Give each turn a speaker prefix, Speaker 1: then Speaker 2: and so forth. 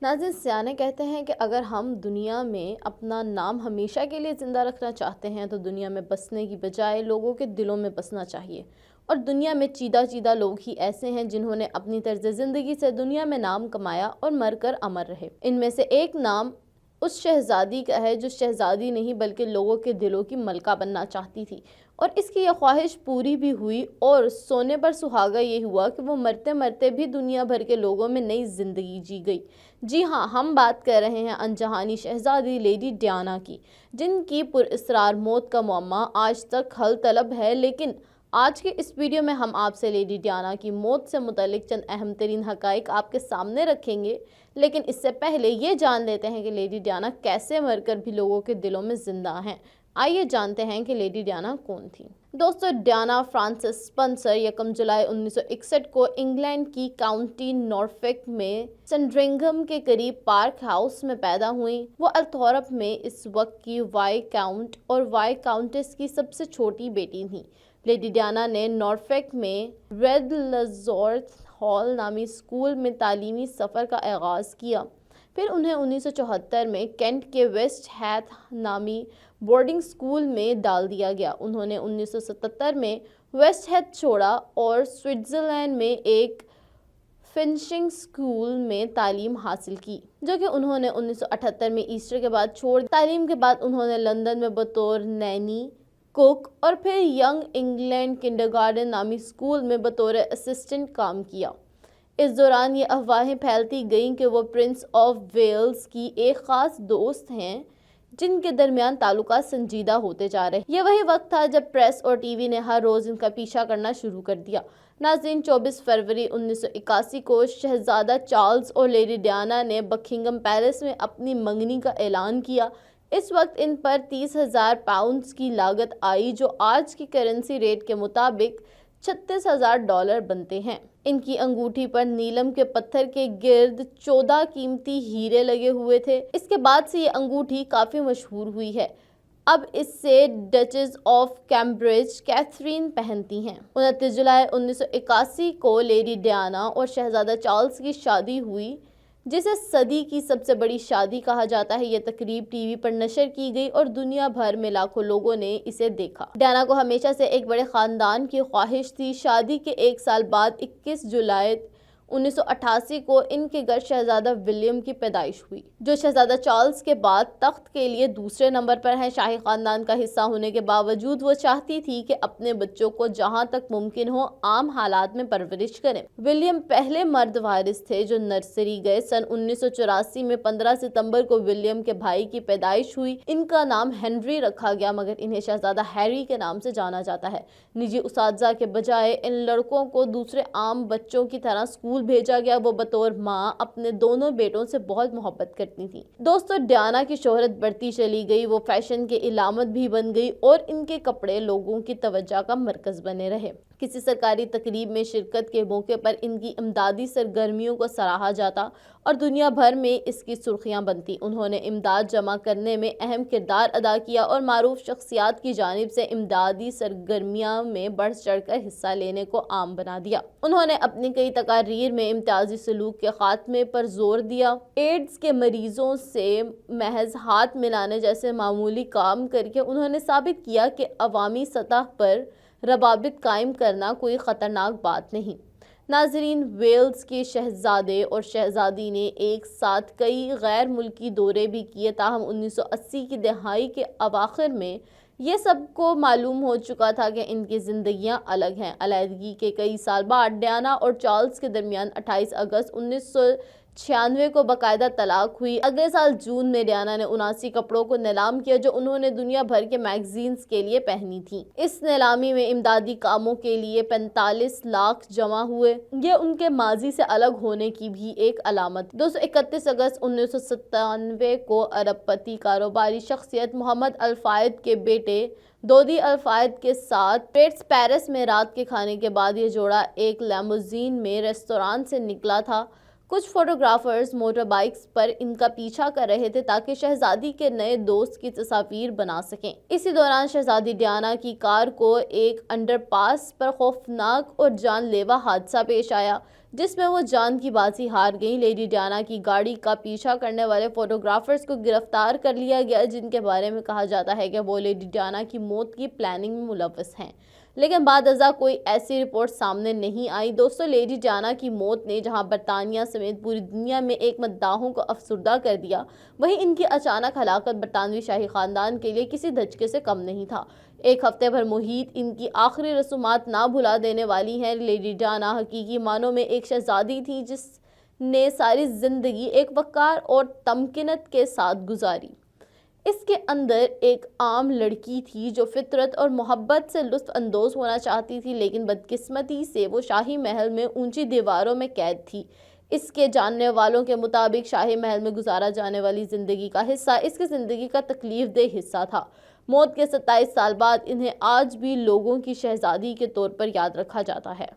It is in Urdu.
Speaker 1: ناظرین، سیانے کہتے ہیں کہ اگر ہم دنیا میں اپنا نام ہمیشہ کے لیے زندہ رکھنا چاہتے ہیں تو دنیا میں بسنے کی بجائے لوگوں کے دلوں میں بسنا چاہیے۔ اور دنیا میں چیدہ لوگ ہی ایسے ہیں جنہوں نے اپنی طرز زندگی سے دنیا میں نام کمایا اور مر کر امر رہے۔ ان میں سے ایک نام اس شہزادی کا ہے جو شہزادی نہیں بلکہ لوگوں کے دلوں کی ملکہ بننا چاہتی تھی، اور اس کی یہ خواہش پوری بھی ہوئی، اور سونے پر سہاگا یہ ہوا کہ وہ مرتے مرتے بھی دنیا بھر کے لوگوں میں نئی زندگی جی گئی۔ جی ہاں، ہم بات کر رہے ہیں انجہانی شہزادی لیڈی ڈیانا کی، جن کی پراسرار موت کا معمہ آج تک حل طلب ہے۔ لیکن آج کے اس ویڈیو میں ہم آپ سے لیڈی ڈیانا کی موت سے متعلق چند اہم ترین حقائق آپ کے سامنے رکھیں گے، لیکن اس سے پہلے یہ جان لیتے ہیں کہ لیڈی ڈیانا کیسے مر کر بھی لوگوں کے دلوں میں زندہ ہیں۔ آئیے جانتے ہیں کہ لیڈی ڈیانا کون تھی۔ دوستو، ڈیانا فرانسس اسپنسر 1 جولائی 1961 کو انگلینڈ کی کاؤنٹی نورفک میں سنڈرنگھم کے قریب پارک ہاؤس میں پیدا ہوئیں۔ وہ التھورپ میں اس وقت کی وائی کاؤنٹ اور وائی کاؤنٹس کی سب سے چھوٹی بیٹی تھیں۔ لیڈی ڈیانا نے نورفک میں ریڈ لزورتھ ہال نامی اسکول میں تعلیمی سفر کا آغاز کیا۔ پھر انہیں 1974 میں کینٹ کے ویسٹ ہیتھ نامی بورڈنگ اسکول میں ڈال دیا گیا۔ انہوں نے 1977 میں ویسٹ ہیتھ چھوڑا اور سوئٹزرلینڈ میں ایک فنشنگ اسکول میں تعلیم حاصل کی، جو کہ انہوں نے 1978 میں ایسٹر کے بعد چھوڑ دی۔ تعلیم کے بعد انہوں نے لندن میں بطور نینی، کوک اور پھر ینگ انگلینڈ کنڈرگارٹن نامی اسکول میں بطور اسسٹنٹ کام کیا۔ اس دوران یہ افواہیں پھیلتی گئیں کہ وہ پرنس آف ویلز کی ایک خاص دوست ہیں، جن کے درمیان تعلقات سنجیدہ ہوتے جا رہے۔ یہ وہی وقت تھا جب پریس اور ٹی وی نے ہر روز ان کا پیچھا کرنا شروع کر دیا۔ ناظرین، 24 فروری 1981 کو شہزادہ چارلز اور لیڈی ڈیانا نے بکنگھم پیلس میں اپنی منگنی کا اعلان کیا۔ اس وقت ان پر 30,000 پاؤنڈز کی لاگت آئی، جو آج کی کرنسی ریٹ کے مطابق $36,000 بنتے ہیں۔ ان کی انگوٹھی پر نیلم کے پتھر کے گرد 14 قیمتی ہیرے لگے ہوئے تھے۔ اس کے بعد سے یہ انگوٹھی کافی مشہور ہوئی ہے۔ اب اس سے ڈچز آف کیمبرج کیتھرین پہنتی ہیں۔ 29 جولائی 1981 کو لیڈی ڈیانا اور شہزادہ چارلز کی شادی ہوئی، جسے صدی کی سب سے بڑی شادی کہا جاتا ہے۔ یہ تقریب ٹی وی پر نشر کی گئی اور دنیا بھر میں لاکھوں لوگوں نے اسے دیکھا۔ ڈیانا کو ہمیشہ سے ایک بڑے خاندان کی خواہش تھی۔ شادی کے ایک سال بعد 21 جولائی 1988 کو ان کے گھر شہزادہ ولیم کی پیدائش ہوئی، جو شہزادہ چارلز کے بعد تخت کے لیے دوسرے نمبر پر ہیں۔ شاہی خاندان کا حصہ ہونے کے باوجود وہ چاہتی تھی کہ اپنے بچوں کو جہاں تک ممکن ہو عام حالات میں پرورش کریں۔ ولیم پہلے مرد وارث تھے جو نرسری گئے۔ سن 1984 میں 15 ستمبر کو ولیم کے بھائی کی پیدائش ہوئی۔ ان کا نام ہنری رکھا گیا، مگر انہیں شہزادہ ہیری کے نام سے جانا جاتا ہے۔ نجی اساتذہ کے بجائے ان لڑکوں کو دوسرے عام بچوں کی طرح اسکول بھیجا گیا۔ وہ بطور ماں اپنے دونوں بیٹوں سے بہت محبت کرتی تھیں۔ دوستو، ڈیانا کی شہرت بڑھتی چلی گئی۔ وہ فیشن کی علامت بھی بن گئی اور ان کے کپڑے لوگوں کی توجہ کا مرکز بنے رہے۔ کسی سرکاری تقریب میں شرکت کے موقع پر ان کی امدادی سرگرمیوں کو سراہا جاتا اور دنیا بھر میں اس کی سرخیاں بنتی۔ انہوں نے امداد جمع کرنے میں اہم کردار ادا کیا اور معروف شخصیات کی جانب سے امدادی سرگرمیوں میں بڑھ چڑھ کر حصہ لینے کو عام بنا دیا۔ انہوں نے اپنی کئی تقاریر میں امتیازی سلوک کے خاتمے پر زور دیا۔ ایڈز کے مریضوں سے محض ہاتھ ملانے جیسے معمولی کام کر کے انہوں نے ثابت کیا کہ عوامی سطح پر روابط قائم کرنا کوئی خطرناک بات نہیں۔ ناظرین، ویلز کے شہزادے اور شہزادی نے ایک ساتھ کئی غیر ملکی دورے بھی کیے، تاہم 1980 کی دہائی کے اواخر میں یہ سب کو معلوم ہو چکا تھا کہ ان کی زندگیاں الگ ہیں۔ علیحدگی کے کئی سال بعد ڈیانا اور چارلز کے درمیان 28 اگست 1996 کو باقاعدہ طلاق ہوئی۔ اگلے سال جون میں ڈیانا نے 79 کپڑوں کو نیلام کیا جو انہوں نے دنیا بھر کے میگزینز کے لیے پہنی تھیں۔ اس نیلامی میں امدادی کاموں کے لیے 45 لاکھ جمع ہوئے۔ یہ ان کے ماضی سے الگ ہونے کی بھی ایک علامت۔ 31 اگست 1997 کو ارب پتی کاروباری شخصیت محمد الفائد کے بیٹے دودی الفائد کے ساتھ پیرس میں رات کے کھانے کے بعد یہ جوڑا ایک لیموزین میں ریستوران سے نکلا تھا۔ کچھ فوٹوگرافرز موٹر بائیکس پر ان کا پیچھا کر رہے تھے تاکہ شہزادی کے نئے دوست کی تصاویر بنا سکیں۔ اسی دوران شہزادی ڈیانا کی کار کو ایک انڈر پاس پر خوفناک اور جان لیوا حادثہ پیش آیا، جس میں وہ جان کی بازی ہار گئیں۔ لیڈی ڈیانا کی گاڑی کا پیچھا کرنے والے فوٹوگرافرز کو گرفتار کر لیا گیا، جن کے بارے میں کہا جاتا ہے کہ وہ لیڈی ڈیانا کی موت کی پلاننگ میں ملوث ہیں، لیکن بعد ازاں کوئی ایسی رپورٹ سامنے نہیں آئی۔ دوستو، لیڈی ڈیانا کی موت نے جہاں برطانیہ سمیت پوری دنیا میں ایک مداحوں کو افسردہ کر دیا، وہیں ان کی اچانک ہلاکت برطانوی شاہی خاندان کے لیے کسی دھچکے سے کم نہیں تھا۔ ایک ہفتے بھر محیط ان کی آخری رسومات نہ بھلا دینے والی ہیں۔ لیڈی ڈیانا حقیقی معنوں میں ایک شہزادی تھی جس نے ساری زندگی ایک وقار اور تمکنت کے ساتھ گزاری۔ اس کے اندر ایک عام لڑکی تھی جو فطرت اور محبت سے لطف اندوز ہونا چاہتی تھی، لیکن بدقسمتی سے وہ شاہی محل میں اونچی دیواروں میں قید تھی۔ اس کے جاننے والوں کے مطابق شاہی محل میں گزارا جانے والی زندگی کا حصہ اس کی زندگی کا تکلیف دہ حصہ تھا۔ موت کے 27 سال بعد انہیں آج بھی لوگوں کی شہزادی کے طور پر یاد رکھا جاتا ہے۔